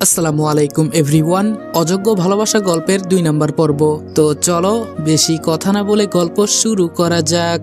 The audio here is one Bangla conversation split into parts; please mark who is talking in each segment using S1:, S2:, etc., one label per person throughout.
S1: আসসালামু আলাইকুম এভরিওয়ান। অযোগ্য ভালোবাসা গল্পের 2 নম্বর পর্ব। তো চলো বেশি কথা না বলে গল্প শুরু করা যাক।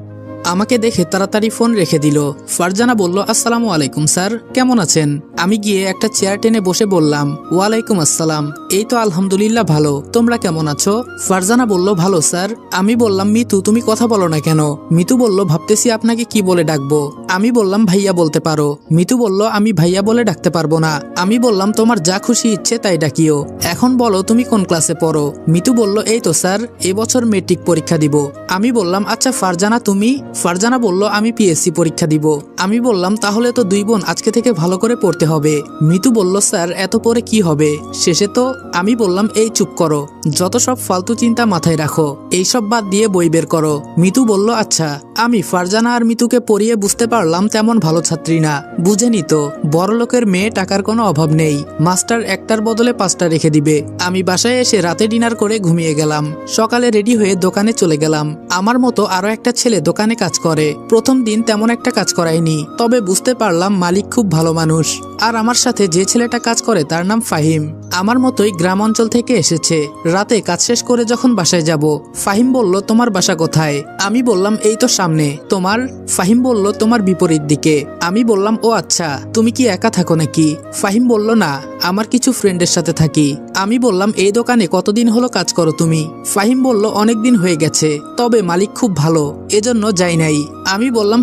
S1: আমাকে দেখে তাড়াতাড়ি ফোন রেখে দিল। ফারজানা বলল, আসসালামু আলাইকুম স্যার, কেমন আছেন? আমি গিয়ে একটা চেয়ার টেনে বসে বললাম, ওয়ালাইকুম আসসালাম, এই তো আলহামদুলিল্লাহ ভালো, তোমরা কেমন আছো? ফারজানা বলল, ভালো স্যার। আমি বললাম, মিতু তুমি কথা বলো না কেন? মিতু বলল, ভাবতেছি আপনাকে কি বলে ডাকবো। আমি বললাম, ভাইয়া বলতে পারো। মিতু বলল, আমি ভাইয়া বলে ডাকতে পারবো না। আমি বললাম, তোমার যা খুশি ইচ্ছে তাই ডাকিও। এখন বলো তুমি কোন ক্লাসে পড়ো? মিতু বলল, এই তো স্যার, এবছর মেট্রিক পরীক্ষা দিব। আমি বললাম, আচ্ছা ফারজানা তুমি? ফারজানা বলল, আমি পিএসসি পরীক্ষা দিব। আমি বললাম, তাহলে তো দুই বোন আজকে থেকে ভালো করে পড়তে হবে। মিতু বলল, স্যার এত পরে কি হবে, শেষে তো। আমি বললাম, এই চুপ করো, যত সব ফালতু চিন্তা মাথায় রাখো, এইসব বাদ দিয়ে বই বের করো। মিতু বলল, আচ্ছা। আমি ফারজানা আর মিতুকে পড়িয়ে বুঝতে পারলাম তেমন ভালো ছাত্রী না। বুঝেনি তো, বড়লোকের মেয়ে, টাকার কোনো অভাব নেই, মাস্টার একটার বদলে 5টা রেখে দিবে। আমি বাসায় এসে রাতে ডিনার করে ঘুমিয়ে গেলাম। সকালে রেডি হয়ে দোকানে চলে গেলাম। আমার মতো আরো একটা ছেলে দোকানে কাজ করে। প্রথম দিন তেমন একটা কাজ করায়নি, তবে বুঝতে পারলাম মালিক খুব ভালো মানুষ। আর আমার সাথে যে ছেলেটা কাজ করে তার নাম ফাহিম। আমার মতোই গ্রাম অঞ্চল থেকে এসেছে। রাতে কাজ শেষ করে যখন বাসায় যাব, ফাহিম বলল, তোমার বাসা কোথায়? আমি বললাম, এই তো সামনে। তোমার? ফাহিম বলল, তোমার বিপরীত দিকে। আমি বললাম, ও আচ্ছা, তুমি কি একা থাকো নাকি? ফাহিম বলল, না, আমার কিছু ফ্রেন্ডের সাথে থাকি। আমি বললাম, এই দোকানে কতদিন হলো কাজ করো তুমি? ফাহিম বলল, অনেকদিন হয়ে গেছে, তবে মালিক খুব ভালো, এজন্য যাই নাই। আমি বললাম,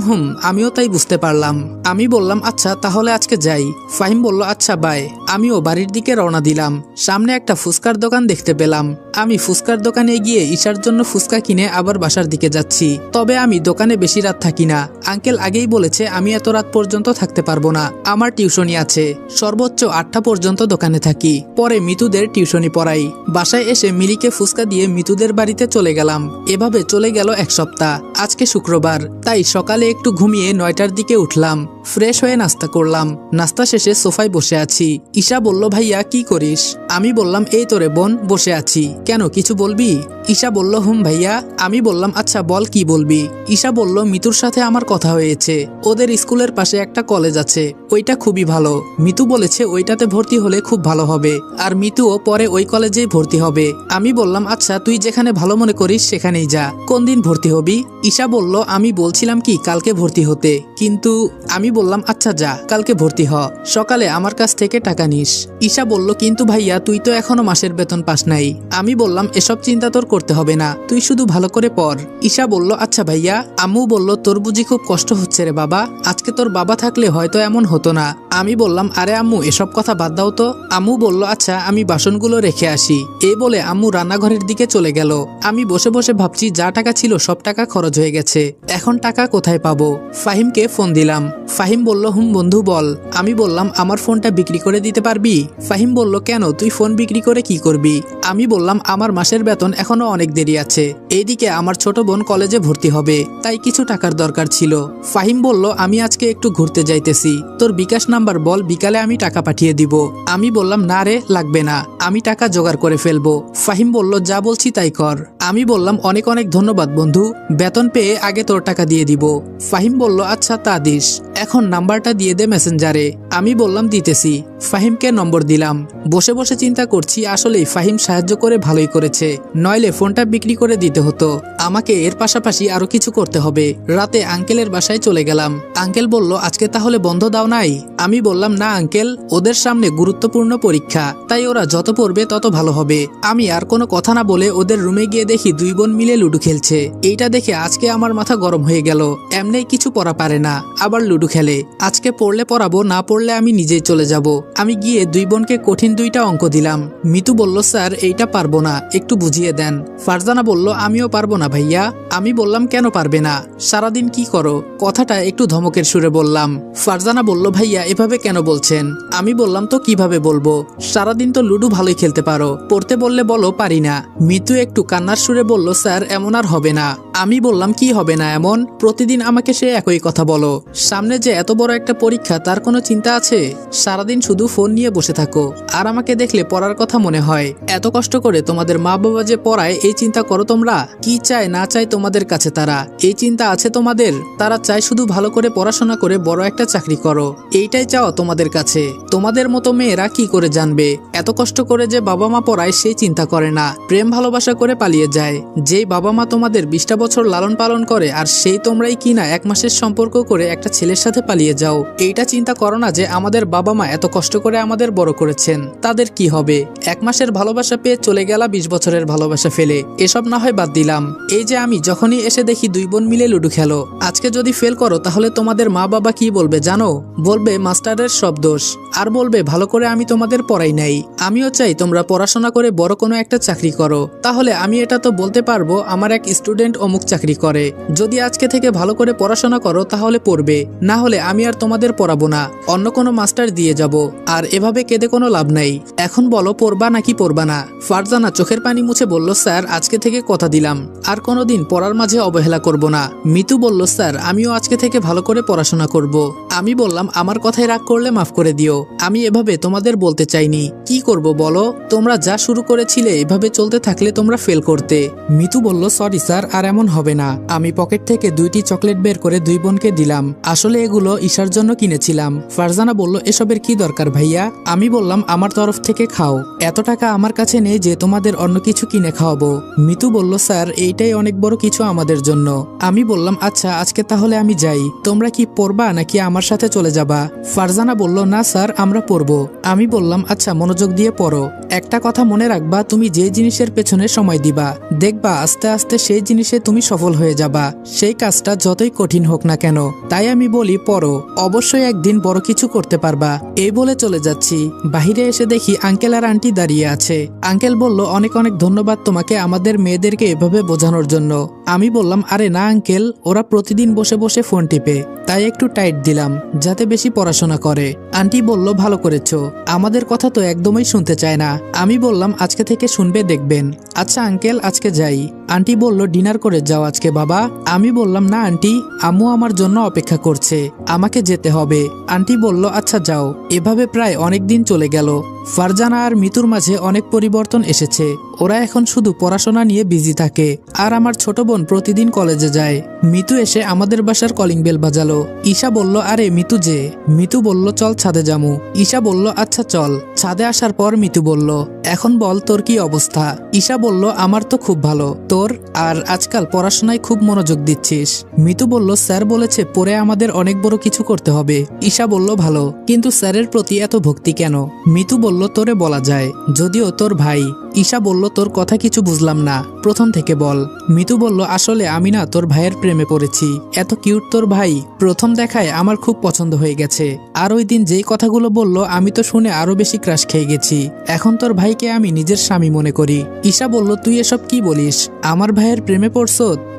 S1: আমিও তাই বুঝতে পারলাম। আমি বললাম, আচ্ছা তাহলে আজকে যাই। ফাহিম বলল, আচ্ছা বাই। আমিও বাড়ির দিকে রওনা দিলাম। সামনে একটা ফুচকার দোকান দেখতে পেলাম। আমি ফুচকার দোকানে গিয়ে ঈশার জন্য ফুচকা কিনে আবার বাসার দিকে যাচ্ছি। তবে আমি দোকানে বেশি রাত থাকি না। আঙ্কেল আগেই বলেছে আমি এত রাত পর্যন্ত থাকতে পারবো না, আমার টিউশনি আছে। সর্বোচ্চ 8টা পর্যন্ত দোকানে থাকি, পরে মিতুদের টিউশনি পড়াই। বাসায় এসে মিলিকে ফুচকা দিয়ে মিতুদের বাড়িতে চলে গেলাম। এভাবে চলে গেল 1 সপ্তাহ। আজকে শুক্রবার, তাই সকালে একটু ঘুমিয়ে 9টার দিকে উঠলাম। ফ্রেশ হয়ে নাস্তা করলাম। নাস্তা শেষে সোফায় বসে আছি। ঈশা বলল, ভাইয়া কি করিস? আমি বললাম, এই তোরে বোন, বসে আছি। কেন, কিছু বলবি? ঈশা বলল, ভাইয়া। আমি বললাম, আচ্ছা বল কি বলবি। ঈশা বলল, মিতুর সাথে আমার কথা হয়েছে। ওদের স্কুলের পাশে একটা কলেজ আছে, ওইটা খুবই ভালো। মিতু বলেছে ওইটাতে ভর্তি হলে খুব ভালো হবে, আর মিতুও পরে ওই কলেজেই ভর্তি হবে। আমি বললাম, আচ্ছা তুই যেখানে ভালো মনে করিস সেখানেই যা। কোন দিন ভর্তি হবি? ঈশা বলল, আমি বলছিলাম কি কালকে ভর্তি হতে, কিন্তু। আমি বললাম, আচ্ছা যা, কালকে ভর্তি হ, সকালে আমার কাছ থেকে টাকা নিস। ঈশা বলল, কিন্তু ভাইয়া তুই তো এখনো মাসের বেতন পাস নাই। আমি বললাম, এসব চিন্তা তোর করতে হবে না, তুই শুধু ভালো করে পড়। ঈশা বলল, আচ্ছা ভাইয়া। আম্মু বলল, তোর বুঝি খুব কষ্ট হচ্ছে রে বাবা, আজকে তোর বাবা থাকলে হয়তো এমন হতো না। আমি বললাম, আরে আম্মু এসব কথা বাদ দাও তো। আম্মু বলল, আচ্ছা আমি বাসনগুলো রেখে আসি। এই বলে আম্মু রান্নাঘরের দিকে চলে গেল। আমি বসে বসে ভাবছি, যা টাকা ছিল সব টাকা খরচ হয়ে গেছে, এখন টাকা কোথায় পাবো? ফাহিমকে ফোন দিলাম। ফাহিম বলল, বন্ধু বল। আমি বললাম, আমার ফোনটা বিক্রি করে দিতে পারবি? ফাহিম বলল, কেন, তুই ফোন বিক্রি করে কি করবি? আমি বললাম, আমার মাসের বেতন এখনো অনেক দেরি আছে, এইদিকে আমার ছোট বোন কলেজে ভর্তি হবে, তাই কিছু টাকার দরকার ছিল। ফাহিম বলল, আমি আজকে একটু ঘুরতে যাইতেছি, তোর বিকাশ নাম্বার বল, বিকালে আমি টাকা পাঠিয়ে দিব। আমি বললাম, না রে, লাগবে না, আমি টাকা জোগাড় করে ফেলবো। ফাহিম বলল, যা বলছি তাই কর। আমি বললাম, অনেক অনেক ধন্যবাদ বন্ধু, বেতন পেয়ে আগে তোর টাকা দিয়ে দিব। ফাহিম বলল, আচ্ছা তা দিস, এখন নাম্বারটা দিয়ে দে মেসেঞ্জারে। আমি বললাম, দিতেছি। ফাহিমকে নম্বর দিলাম। বসে বসে চিন্তা করছি, আসলেই ফাহিম সাহায্য করে ভালোই করেছে, নইলে ফোনটা বিক্রি করে দিতে হতো। আমাকে এর পাশাপাশি আরো কিছু করতে হবে। রাতে আঙ্কেলের বাসায় চলে গেলাম। আঙ্কেল বলল, আজকে তাহলে বন্ধ দাও নাই? আমি বললাম, না আঙ্কেল, ওদের সামনে গুরুত্বপূর্ণ পরীক্ষা, তাই ওরা যত পড়বে তত ভালো হবে। আমি আর কোনো কথা না বলে ওদের রুমে গিয়ে দেখি 2 বোন মিলে লুডো খেলছে। এইটা দেখে আজকে আমার মাথা গরম হয়ে গেল। এমনি কিছু পড়া পারে না, আবার লুডো খেলে। আজকে পড়লে পড়াবো, না পড়লে আমি নিজেই চলে যাব। আমি গিয়ে 2 বোনকে কঠিন 2টা অঙ্ক দিলাম। মিতু বলল, স্যার এইটা পারবো না, একটু বুঝিয়ে দেন। ফারজানা বলল, আমিও পারবো না ভাইয়া। আমি বললাম, কেন পারবে না, সারাদিন কি করো? কথাটা একটু ধমকের সুরে বললাম। ফারজানা বলল, ভাইয়া এভাবে কেন বলছেন? আমি বললাম, তো কিভাবে বলবো, সারাদিন তো লুডো ভালোই খেলতে পারো, পড়তে বললে বলো পারি না। মিতু একটু কান্নার সুরে বলল, স্যার এমন আর হবে না। আমি বললাম, কি হবে না এমন? প্রতিদিন আমাকে সে একই কথা বলো। সামনে যে এত বড় একটা পরীক্ষা, তার কোনো চিন্তা আছে? সারাদিন শুধু ফোন নিয়ে বসে থাকো, আর আমাকে দেখলে পড়ার কথা মনে হয়। এত কষ্ট করে তোমাদের মা বাবা যে পড়ায়, এই চিন্তা করো তোমরা? কি চায় না চায় তোমাদের কাছে তারা, এই চিন্তা আছে তোমাদের? তারা চায় শুধু ভালো করে পড়াশোনা পড়াশোনা করে বড় একটা চাকরি করো, এইটাই চাওয়া তোমাদের কাছে। তোমাদের মতো মেয়েরা কি করে জানবে এত কষ্ট করে যে বাবা মা পড়ায় সেই চিন্তা করে না, প্রেম ভালোবাসা করে পালিয়ে যায়। যেই বাবা মা তোমাদের 20টা বছর লালন পালন করে আর সেই তোমরাই কিনা 1 মাসের সম্পর্ক করে একটা ছেলের সাথে পালিয়ে যাও। এইটা চিন্তা করো না যে আমাদের বাবা মা এত কষ্ট করে আমাদের বড় করেছেন, তাদের কি হবে? 1 মাসের ভালোবাসা পেয়ে চলে গেলা 20 বছরের ভালোবাসা ফেলে। এসব না হয় বাদ দিলাম, এই যে আমি যখনই এসে দেখি 2 বোন মিলে লুডো খেলো, আজকে যদি ফেল করো তাহলে তোমাদের মা বাবা কি বলবে জানো? বলবে মাস্টারের সব দোষ, আর বলবে ভালো করে আমি তোমাদের পড়াই নাই। আমিও চাই তোমরা পড়াশোনা করে বড় কোনো একটা চাকরি করো, তাহলে আমি এটা তো বলতে পারবো আমার এক স্টুডেন্ট অমুক চাকরি করে। যদি আজকে থেকে ভালো করে পড়াশোনা করো তাহলে পড়বে, না হলে আমি আর তোমাদের পড়াবো না, অন্য কোনো মাস্টার দিয়ে যাব। আর এভাবে কেঁদে কোনো লাভ নাই। এখন বলো পড়বা নাকি পড়বা না? ফারজানা চোখের পানি মুছে বলল, স্যার আজকে থেকে কথা দিলাম আর কোনোদিন পড়ার মাঝে অবহেলা করব না। মিতু বলল, স্যার আমিও আজকে থেকে ভালো করে পড়াশোনা করব। আমি বললাম, আমার কথায় রাগ করলে মাফ করে দিও, আমি এভাবে তোমাদের বলতে চাইনি। কি করব বলো? তোমরা যা শুরু করেছিলে এভাবে চলতে থাকলে তোমরা ফেল করতে। মিতু বলল, সরি স্যার, আর এমন হবে না। আমি পকেট থেকে 2টি চকলেট বের করে 2 বোনকে দিলাম, আসলে এগুলো ঈশার জন্য কিনেছিলাম। ফারজানা বলল, এসবের কি দরকার ভাইয়া? আমি বললাম, আমার তরফ থেকে খাও, এত টাকা আমার কাছে নেই যে তোমাদের অন্য কিছু কিনে খাওয়াবো। মিতু বলল, স্যার এইটাই অনেক বড় কিছু আমাদের জন্য। আমি বললাম, আচ্ছা আজকে তাহলে আমি যাই, তোমরা কি পড়বা নাকি আমার সাথে চলে যাবা? ফারজানা বলল, না স্যার আমরা পড়বো। আমি বললাম, আচ্ছা মনোযোগ দিয়ে পড়ো, একটা কথা মনে রাখবা, তুমি যে জিনিসের পেছনে সময় দিবা দেখবা আস্তে আস্তে সেই জিনিসে তুমি সফল হয়ে যাবা, সেই কাজটা যতই কঠিন হোক না কেন। তাই আমি বলি পড়ো, অবশ্যই একদিন বড় কিছু করতে পারবা। এই বলে চলে যাচ্ছি, বাহিরে এসে দেখি আঙ্কেল আর আন্টি দাঁড়িয়ে আছে। আঙ্কেল বলল, অনেক অনেক ধন্যবাদ তোমাকে আমাদের মেয়েদেরকে এভাবে বোঝানোর জন্য। আমি বললাম, আরে না আঙ্কেল, ওরা প্রতিদিন বসে বসে ফোন টিপে, তাই একটু টাইট দিলাম যাতে বেশি পড়াশোনা করে। আন্টি বলল, ভালো করেছো, আমাদের কথা তো একদমই শুনতে চায় না। আমি বললাম, আজকে থেকে শুনবে দেখবেন। আচ্ছা আঙ্কেল আজকে যাই। আন্টি বলল, ডিনার করে যাও আজকে বাবা। আমি বললাম, না আন্টি, আম্মু আমার জন্য অপেক্ষা করছে, আমাকে যেতে হবে। আন্টি বলল, আচ্ছা যাও। এভাবে প্রায় অনেক দিন চলে গেল। ফারজানা আর মিতুর মাঝে অনেক পরিবর্তন এসেছে, ওরা এখন শুধু পড়াশোনা নিয়ে বিজি থাকে। আর আমার ছোট বোন প্রতিদিন কলেজে যায়। মিতু এসে আমাদের বাসার কলিং বেল বাজালো। ঈশা বলল, আরে মিতু যে। মিতু বলল, চল ছাদে যামু। ঈশা বলল, আচ্ছা চল। ছাদে আসার পর মিতু বলল, এখন বল তোর কি অবস্থা? ঈশা বলল, আমার তো খুব ভালো। তোর? আর আজকাল পড়াশোনায় খুব মনোযোগ দিচ্ছিস? মিতু বলল, স্যার বলেছে পরে আমাদের অনেক বড় কিছু করতে হবে। ঈশা বলল, ভালো, কিন্তু স্যারের প্রতি এত ভক্তি কেন? মিতু বলল, তোরে বলা যায়, যদিও তোর ভাই। ঈশা বলল, তোর কথা কিছু বুঝলাম না, প্রথম থেকে বল। মিতু বলল, আসলে আমি না তোর ভাইয়ের প্রেমে পড়েছি, এত কিউট তোর ভাই, প্রথম দেখায় আমার খুব পছন্দ হয়ে গেছে। আর ওই দিন যেই কথাগুলো বলল আমি তো শুনে আরো বেশি ক্রাশ খেয়ে গেছি। এখন তোর ভাইকে আমি নিজের স্বামী মনে করি। ঈশা বলল, তুই এসব কি বলিস? আমার ভাইয়ের প্রেমে পড়ছ?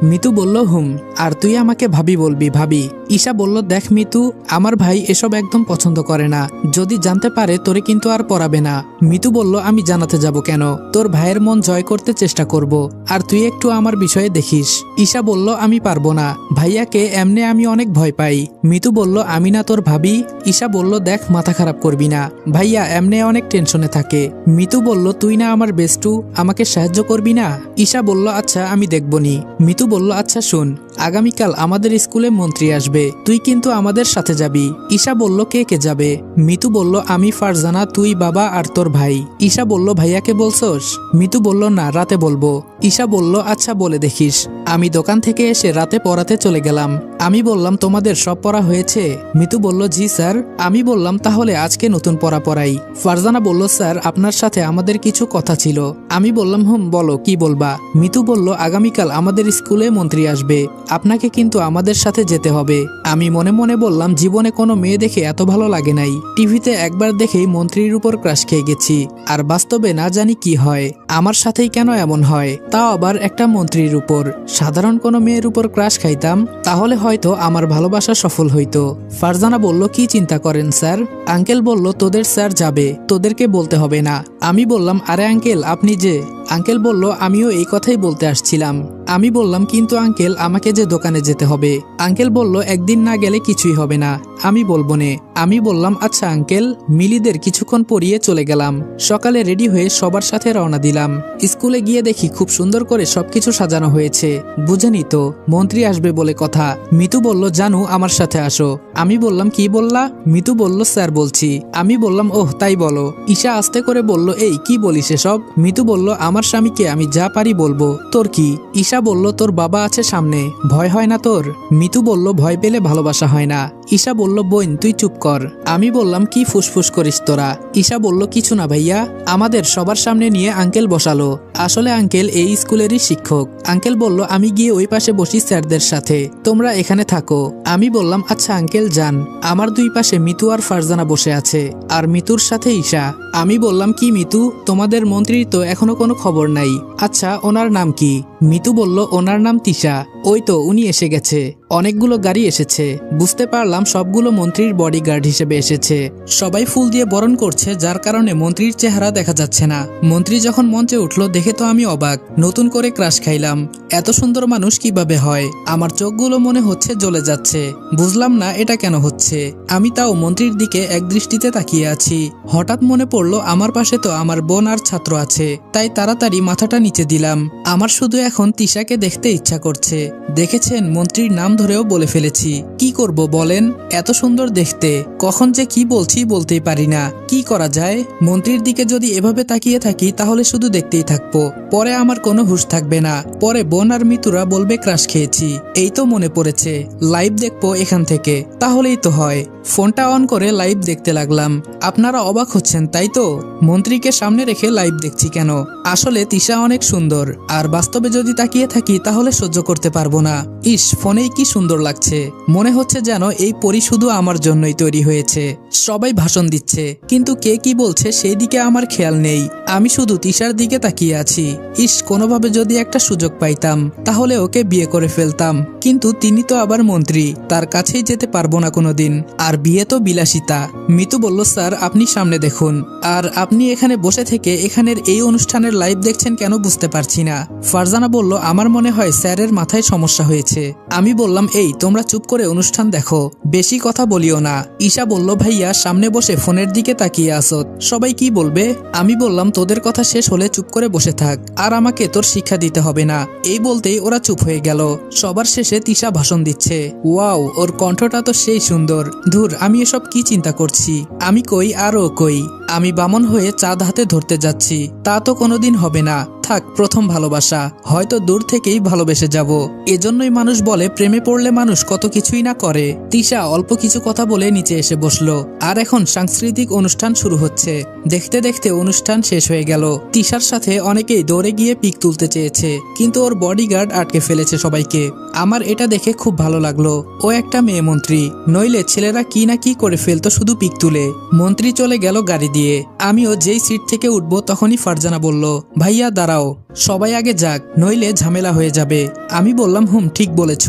S1: মিতু বলল, হুম। আর তুই আমাকে ভাবি বলবি? ভাবি। ঈশা বলল, দেখ মিতু, আমার ভাই এসব একদম পছন্দ করে না, যদি জানতে পারে তোরে কিন্তু আর পড়াবে না। মিতু বলল, আমি জানাতে যাব কেন? তোর ভাইয়ের মন জয় করতে চেষ্টা করব, আর তুই একটু আমার বিষয়ে দেখিস। ঈশা বলল, আমি পারবো না, ভাইয়াকে এমনে আমি অনেক ভয় পাই। মিতু বলল, আমি না তোর ভাবি? ঈশা বলল, দেখ মাথা খারাপ করবি না, ভাইয়া এমনে অনেক টেনশনে থাকে। মিতু বলল, তুই না আমার বেস্টু, আমাকে সাহায্য করবি না? ঈশা বলল, আচ্ছা আমি দেখবনি। মিতু বলল, আচ্ছা শোন, আগামীকাল আমাদের স্কুলে মন্ত্রী আসবে, তুই কিন্তু আমাদের সাথে যাবি। ঈশা বলল, কে কে যাবে? মিতু বলল, আমি, ফারজানা, তুই, বাবা আর তোর ভাই। ঈশা বলল, ভাইয়াকে বলছস? মিতু বলল, না রাতে বলবো। ঈশা বলল, আচ্ছা বলে দেখিস। আমি দোকান থেকে এসে রাতে পড়াতে চলে গেলাম। আমি বললাম, তোমাদের সব পড়া হয়েছে? মিতু বলল, জি স্যার। আমি বললাম, তাহলে আজকে নতুন পড়া পড়াই। ফারজানা বলল, স্যার আপনার সাথে আমাদের কিছু কথা ছিল। আমি বললাম, হুম বলো, কি বলবা? মিতু বলল, আগামীকাল আমাদের স্কুলে মন্ত্রী আসবে, আপনাকে কিন্তু আমাদের সাথে যেতে হবে। আমি মনে মনে বললাম, জীবনে কোনো মেয়ে দেখে এত ভালো লাগে নাই, টিভিতে একবার দেখেই মন্ত্রীর উপর ক্রাশ খেয়ে গেছি, আর বাস্তবে না জানি কি হয়, আমার সাথেই কেন এমন হয়, তাও আবার একটা মন্ত্রীর উপর। সাধারণ কোনো মেয়ের উপর ক্রাশ খাইতাম তাহলে হয়তো আমার ভালোবাসা সফল হইতো। ফারজানা বলল, কি চিন্তা করেন স্যার? আঙ্কেল বলল, তোদের স্যার যাবে, তোদেরকে বলতে হবে না। আমি বললাম, আরে আঙ্কেল আপনি যে। আঙ্কেল বলল, আমিও এই কথাই বলতে আসছিলাম। আমি বললাম, কিন্তু আঙ্কেল আমাকে যে দোকানে যেতে হবে। আঙ্কেল বলল, একদিন না গেলে কিছুই হবে না, আমি বলবো নে। আমি বললাম আচ্ছা আঙ্কেল। মিলিদের কিছুক্ষণ পরিয়ে চলে গেলাম। সকালে রেডি হয়ে সবার সাথে রওনা দিলাম। স্কুলে গিয়ে দেখি খুব সুন্দর করে সবকিছু সাজানো হয়েছে। বুঝেনি তো, মন্ত্রী আসবে বলে কথা। মিতু বলল জানু আমার সাথে আসো। আমি বললাম কি বললা? মিতু বলল স্যার বলছি। আমি বললাম ওহ তাই বলো। ঈশা আস্তে করে বলল এই কি বলিস এসব? মিতু বলল আমার স্বামীকে আমি যা পারি বলবো, তোর কি? ঈশা বলল তোর বাবা আছে সামনে, ভয় হয় না তোর? মিতু বলল ভয় পেলে ভালোবাসা হয় না। ঈশা বলল বোন তুই চুপ কর। আমি বললাম কি ফুসফুস করিস তোরা? ঈশা বলল কিছু না ভাইয়া। আমাদের সবার সামনে নিয়ে আঙ্কেল বসালো। আসলে আঙ্কেল এই স্কুলেরই শিক্ষক। আঙ্কেল বলল আমি গিয়ে ওই পাশে বসি স্যারদের সাথে, তোমরা এখানে থাকো। আমি বললাম আচ্ছা আঙ্কেল যান। আমার দুই পাশে মিতু আর ফারজানা বসে আছে, আর মিতুর সাথে ঈশা। আমি বললাম কি মিতু, তোমাদের মন্ত্রীর তো এখনো কোনো খবর নাই। আচ্ছা ওনার নাম কি? মিতু বলল ওনার নাম তিশা। ওই তো উনি এসে গেছে। অনেকগুলো গাড়ি এসেছে। বুঝতে পারলাম সবগুলো মন্ত্রীর বডিগার্ড হিসেবে এসেছে। সবাই ফুল দিয়ে বরণ করছে, যার কারণে মন্ত্রীর চেহারা দেখা যাচ্ছে না। মন্ত্রী যখন মঞ্চে উঠলো দেখে তো আমি অবাক। নতুন করে ক্রাশ খাইলাম। এত সুন্দর মানুষ কিভাবে হয়? আমার চোখগুলো মনে হচ্ছে জ্বলে যাচ্ছে। বুঝলাম না এটা কেন হচ্ছে। আমি তাও মন্ত্রীর দিকে এক দৃষ্টিতে তাকিয়ে আছি। হঠাৎ মনে পড়লো আমার পাশে তো আমার বোন আর ছাত্র আছে, তাই তাড়াতাড়ি মাথাটা নিচে দিলাম। আমার শুধু এখন তিশাকে দেখতে ইচ্ছা করছে। দেখেছেন মন্ত্রীর নাম ধরেও বলে ফেলেছি। কি করব বলেন? এত সুন্দর দেখতে, কখন যে কি বলছি বলতেই পারি না। কি করা যায়? মন্ত্রীর দিকে যদি এভাবে তাকিয়ে থাকি তাহলে শুধু দেখতেই থাকবো, পরে আমার কোনো হুঁশ থাকবে না। পরে বোন আর মিতুরা বলবে ক্রাশ খেয়েছি। এই তো মনে পড়েছে, লাইভ দেখবো এখান থেকে, তাহলেই তো হয়। ফোনটা অন করে লাইভ দেখতে লাগলাম। আপনারা অবাক হচ্ছেন তাই তো? মন্ত্রীকে সামনে রেখে লাইভ দেখছি কেন? আসলে তিশা অনেক সুন্দর, আর বাস্তবে যদি তাকিয়ে থাকি তাহলে সহ্য করতে পারবো না। ইস ফোনেই কি সুন্দর লাগছে। মনে হচ্ছে যেন এই পরি শুধু আমার জন্যই তৈরি হয়েছে। সবাই ভাষণ দিচ্ছে, কিন্তু কে কি বলছে সেই দিকে আমার খেয়াল নেই। আমি শুধু তিশার দিকে তাকিয়ে আছি। ইস কোনোভাবে যদি একটা সুযোগ পাইতাম তাহলে ওকে বিয়ে করে ফেলতাম, কিন্তু তিনি তো আবার মন্ত্রী, তার কাছেই যেতে পারবো না কোনোদিন। আর বিয়ে তো বিলাসিতা। মিতু বলল স্যার আপনি সামনে দেখুন। আর আপনি এখানে বসে থেকে এখানের এই অনুষ্ঠানের লাইভ দেখছেন কেন বুঝতে পারছি না। ফারজানা বলল আমার মনে হয় স্যারের মাথায় সমস্যা হয়েছে। আমি বললাম এই তোমরা চুপ করে অনুষ্ঠান দেখো, বেশি কথা বলিও না। ঈশা বলল ভাইয়া সামনে বসে ফোনের দিকে তাকিয়ে আসত, সবাই কি বলবে? আমি বললাম তোদের কথা শেষ হলে চুপ করে বসে থাক, আর আমাকে তোর শিক্ষা দিতে হবে না। এই বলতেই ওরা চুপ হয়ে গেল। সবার শেষে তিশা ভাষণ দিচ্ছে। ওয়াও, ওর কণ্ঠটা তো সেই সুন্দর। ধুর, আমি এসব কি চিন্তা করছি। আমি কই আর ও কই। আমি বামন হয়ে চাঁদ হাতে ধরতে যাচ্ছি, তা তো কোনোদিন হবে না। থাক, প্রথম ভালোবাসা, হয়তো দূর থেকেই ভালোবেসে যাব। এজন্যই মানুষ বলে প্রেমে পড়লে মানুষ কত কিছুই না করে। তিশা অল্প কিছু কথা বলে নিচে এসে বসলো। আর এখন সাংস্কৃতিক অনুষ্ঠান শুরু হচ্ছে। দেখতে দেখতে অনুষ্ঠান শেষ হয়ে গেল। তিশার সাথে অনেকেই দৌড়ে গিয়ে পিক তুলতে চেয়েছে, কিন্তু ওর বডিগার্ড আটকে ফেলেছে সবাইকে। আমার এটা দেখে খুব ভালো লাগলো। ও একটা মেয়ে মন্ত্রী, নইলে ছেলেরা কি না কি করে ফেলতো শুধু পিক তুলে। মন্ত্রী চলে গেল গাড়ি দিয়ে। আমিও যেই সিট থেকে উঠবো তখনই ফারজানা বলল ভাইয়া দাঁড়াও, সবাই আগে যাক, নইলে ঝামেলা হয়ে যাবে। আমি বললাম ঠিক বলেছ।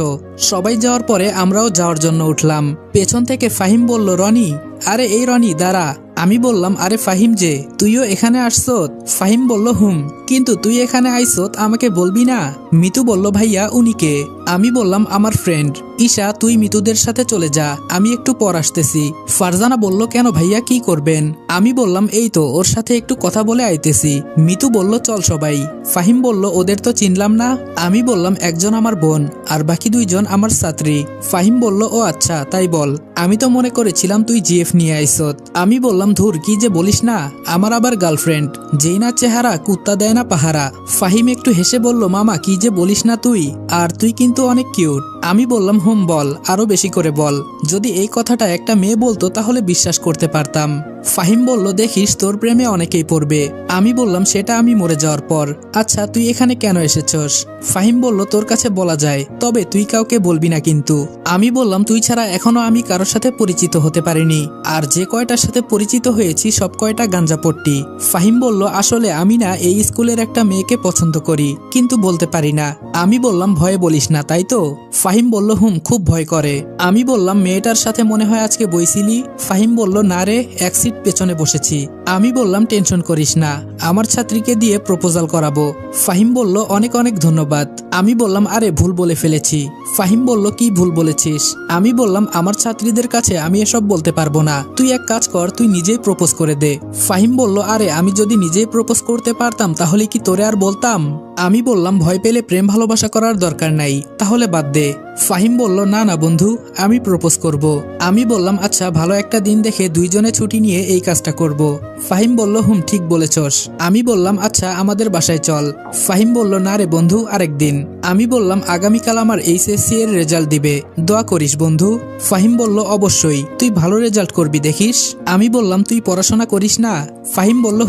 S1: সবাই যাওয়ার পরে আমরাও যাওয়ার জন্য উঠলাম। পেছন থেকে ফাহিম বলল রনি। আরে এই রনি দাঁড়া। আমি বললাম আরে ফাহিম যে, তুইও এখানে আসছত? ফাহিম বলল কিন্তু তুই এখানে আইছত আমাকে বলবি না? মিতু বলল ভাইয়া উনি কে? আমি বললাম আমার ফ্রেন্ড। ঈশা তুই মিতুদের সাথে চলে যা, আমি একটু পর আসতেছি। ফারজানা বলল কেন ভাইয়া, কি করবেন? আমি বললাম এই তো ওর সাথে একটু কথা বলে আইতেছি। মিতু বলল চল সবাই। ফাহিম বলল ওদের তো চিনলাম না। আমি বললাম একজন আমার বোন আর বাকি দুইজন আমার ছাত্রী। ফাহিম বলল ও আচ্ছা তাই বল, আমি তো মনে করেছিলাম তুই জিএফ নিয়ে আইছত। আমি বললাম ধুর কি যে বলিস না, আমার আবার গার্লফ্রেন্ড, যেই না চেহারা কুত্তা দেয় না পাহারা। ফাহিম একটু হেসে বলল মামা কি যে বলিস না তুই, আর তুই কিন্তু অনেক কিউট। আমি বললাম বল, আরো বেশি করে বল। যদি এই কথাটা একটা মেয়ে বলতো তাহলে বিশ্বাস করতে পারতাম। ফাহিম বলল দেখিস তোর প্রেমে অনেকেই পড়বে। আমি বললাম সেটা আমি মরে যাওয়ার পর। আচ্ছা তুই এখানে কেন এসেছস? ফাহিম বলল তোর কাছে বলা যায়, তবে তুই কাউকে বলবি না কিন্তু। আমি বললাম তুই ছাড়া এখনো আমি কারোর সাথে পরিচিত হতে পারিনি, আর যে কয়টার সাথে পরিচিত হয়েছি সব কয়টা গাঞ্জাপট্টি। ফাহিম বলল আসলে আমি না এই স্কুলের একটা মেয়েকে পছন্দ করি, কিন্তু বলতে পারি না। আমি বললাম ভয়ে বলিস না তাই তো? ফাহিম বলল খুব ভয় করে। আমি বললাম মেয়েটার সাথে মনে হয় আজকে বইছিলি? ফাহিম বলল না রে, এক সিট পেছনে বসেছি। আমি বললাম টেনশন করিস না, আমার ছাত্রীকে দিয়ে প্রপোজাল করাবো। ফাহিম বলল অনেক অনেক ধন্যবাদ। আমি বললাম আরে ভুল বলে ফেলেছি। ফাহিম বলল কি ভুল বলেছিস? আমি বললাম আমার ছাত্রীদের কাছে আমি এসব বলতে পারবো না, তুই এক কাজ কর, তুই নিজেই প্রপোজ করে দে। ফাহিম বলল আরে আমি যদি নিজেই প্রপোজ করতে পারতাম তাহলে কি তোরে আর বলতাম? আমি বললাম ভয় পেলে প্রেম ভালোবাসা করার দরকার নাই, তাহলে বাদ দে। ফাহিম বলল না না বন্ধু, আমি প্রপোজ করব। আমি বললাম আচ্ছা ভালো একটা দিন দেখে দুইজনে ছুটি নিয়ে এই কাজটা করব। ফাহিম বলল ঠিক বলেছস। আমি বললাম আচ্ছা আমাদের বাসায় চল। ফাহিম বলল না রে বন্ধু, আরেকদিন। আমি বললাম আগামীকাল আমার এইচএসসি এর রেজাল্ট দিবে, দোয়া করিস বন্ধু। ফাহিম বলল অবশ্যই, তুই ভালো রেজাল্ট করবি দেখিস। আমি বললাম তুই পড়াশোনা করিস না? ফাহিম বলল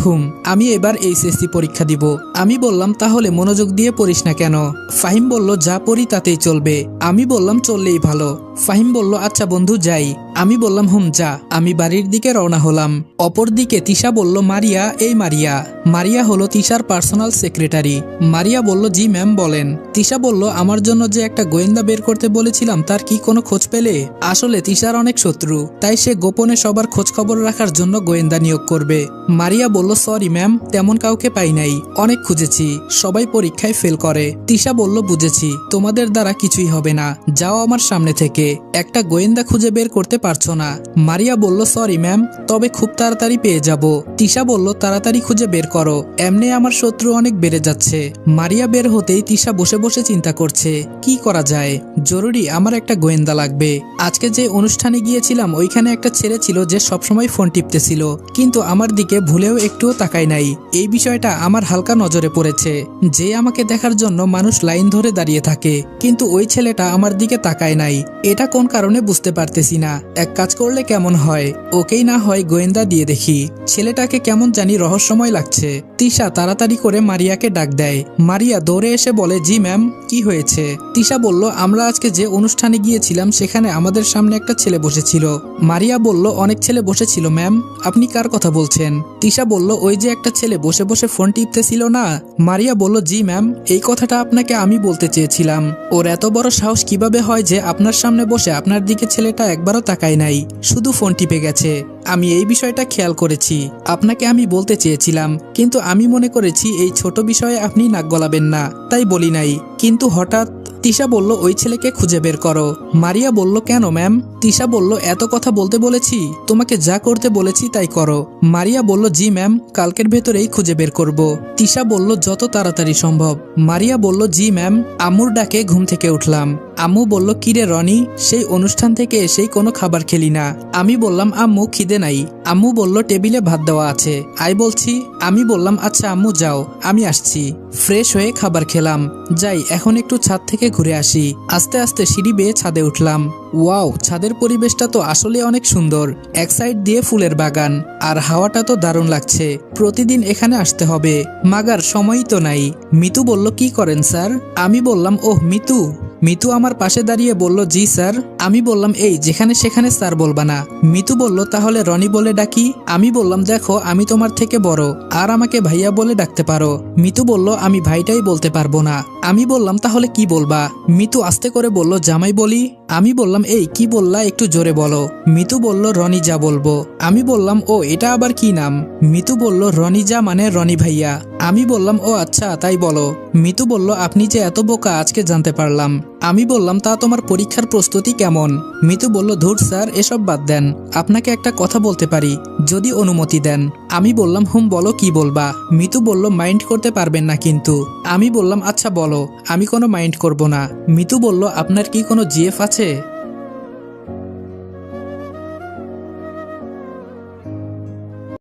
S1: আমি এবার এইচএসসি পরীক্ষা দিব। আমি বললাম তাহলে মনোযোগ দিয়ে পড়িস না কেন? ফাহিম বলল যা পড়ি তাতেই চলবে। আমি বললাম চললেই ভালো। ফাহিম বলল আচ্ছা বন্ধু যাই। আমি বললাম যা। আমি বাড়ির দিকে রওনা হলাম। অপরদিকে তিশা বলল মারিয়া, এই মারিয়া। মারিয়া হলো তিশার পার্সোনাল সেক্রেটারি। মারিয়া বলল জি ম্যাম বলেন। তিশা বলল আমার জন্য যে একটা গোয়েন্দা বের করতে বলেছিলাম তার কি কোনো খোঁজ পেলে? আসলে তিশার অনেক শত্রু, তাই সে গোপনে সবার খোঁজ খবর রাখার জন্য গোয়েন্দা নিয়োগ করবে। মারিয়া বলল সরি ম্যাম, তেমন কাউকে পাই নাই, অনেক খুঁজেছি, সবাই পরীক্ষায় ফেল করে। তিশা বলল বুঝেছি, তোমাদের দ্বারা কিছুই হবে না, যাও আমার সামনে থেকে। একটা গোয়েন্দা খুঁজে বের করতে পারছো না। মারিয়া বলল সরি ম্যাম, তবে খুব তাড়াতাড়ি পেয়ে যাব। তিশা বলল তাড়াতাড়ি খুঁজে বের করো, এমনি আমার শত্রু অনেক বেড়ে যাচ্ছে। মারিয়া বের হতেই তিশা বসে বসে চিন্তা করছে কি করা যায়। জরুরি আমার একটা গোয়েন্দা লাগবে। আজকে যে অনুষ্ঠানে গিয়েছিলাম ওইখানে একটা ছেলে ছিল যে সবসময় ফোন টিপতেছিল, কিন্তু আমার দিকে ভুলেও একটুও তাকায় নাই। এই বিষয়টা আমার হালকা নজরে পড়েছে। যে আমাকে দেখার জন্য মানুষ লাইন ধরে দাঁড়িয়ে থাকে, কিন্তু ওই ছেলেটা আমার দিকে তাকায় নাই। এটা কোন কারণে বুঝতে পারতেছি না। এক কাজ করলে কেমন হয়, ওকেই না হয় গোয়েন্দা দিয়ে দেখি। ছেলেটাকে কেমন জানি রহস্যময় লাগছে। তিশা তাড়াতাড়ি করে মারিয়াকে ডাক দেয়। মারিয়া দৌড়ে এসে বলে জি ম্যাম, কি হয়েছে? তিশা বলল আমরা আজকে যে অনুষ্ঠানে গিয়েছিলাম সেখানে আমাদের সামনে একটা ছেলে বসেছিল। মারিয়া বলল অনেক ছেলে বসেছিল ম্যাম, আপনি কার কথা বলছেন? তিশা বলল ওই যে একটা ছেলে বসে বসে ফোন টিপতেছিল না। মারিয়া বলল জি ম্যাম, এই কথাটা আপনাকে আমি বলতে চেয়েছিলাম। ওর এত বড় সাহস কিভাবে হয় যে আপনার সামনে বসে আপনার দিকে ছেলেটা একবারও তাকায় নাই, শুধু ফোন টিপে গেছে। আমি এই বিষয়টা খেয়াল করেছি, আপনাকে আমি বলতে চেয়েছিলাম, কিন্তু আমি মনে করেছি এই ছোট বিষয়ে আপনি নাক গলাবেন না, তাই বলি নাই। কিন্তু হঠাৎ তিশা বলল ওই ছেলেকে খুঁজে বের করো। মারিয়া বলল কেন ম্যাম? তিশা বলল এত কথা বলতে বলেছি, তোমাকে যা করতে বলেছি তাই করো। মারিয়া বলল জি ম্যাম, কালকের ভেতরেই খুঁজে বের করব। তিশা বলল যত তাড়াতাড়ি সম্ভব। মারিয়া বলল জি ম্যাম। আম্মুর ডাকে ঘুম থেকে উঠলাম। আম্মু বলল কিরে রনি, সেই অনুষ্ঠান থেকে এসেই কোনো খাবার খেলি না? আমি বললাম আম্মু খিদে নাই। আম্মু বলল টেবিলে ভাত দেওয়া আছে, আই বলছি। আমি বললাম আচ্ছা আম্মু যাও, আমি আসছি। ফ্রেশ হয়ে খাবার খেলাম। যাই এখন একটু ছাদ থেকে ঘুরে আসি। আস্তে আস্তে সিঁড়ি বেয়ে ছাদে উঠলাম। ওয়াও, ছাদের পরিবেশটা তো আসলে অনেক সুন্দর। এক সাইড দিয়ে ফুলের বাগান, আর হাওয়াটা তো দারুণ লাগছে। প্রতিদিন এখানে আসতে হবে, মাগার সময়ই তো নাই। মিতু বলল কি করেন স্যার? আমি বললাম ওহ মিতু। মিতু আমার পাশে দাঁড়িয়ে বলল জি স্যার। আমি বললাম এই যেখানে সেখানে স্যার বলবা না। মিতু বলল তাহলে রনি বলে ডাকি? আমি বললাম দেখো আমি তোমার থেকে বড়, আর আমাকে ভাইয়া বলে ডাকতে পারো। মিতু বলল আমি ভাইটাই বলতে পারবো না। আমি বললাম তাহলে কি বলবা? মিতু আস্তে করে বলল জামাই বলি। আমি বললাম এই কি বললা, একটু জোরে বলো। মিতু বলল রনি যা বলবো। আমি বললাম ও এটা আবার কি নাম? মিতু বলল রনি যা মানে রনি ভাইয়া। আমি বললাম ও আচ্ছা তাই বলো। মিতু বলল আপনি যে এত বোকা আজকে জানতে পারলাম। আমি বললাম তা তোমার পরীক্ষার প্রস্তুতি কেমন? মিতু বলল ধুর স্যার এসব বাদ দেন, আপনাকে একটা কথা বলতে পারি যদি অনুমতি দেন। আমি বললাম বলো কি বলবা। মিতু বলল মাইন্ড করতে পারবেন না কিন্তু। আমি বললাম আচ্ছা বলো, আমি কোনো মাইন্ড করব না। মিতু বলল আপনার কি কোনো জিএফ আছে?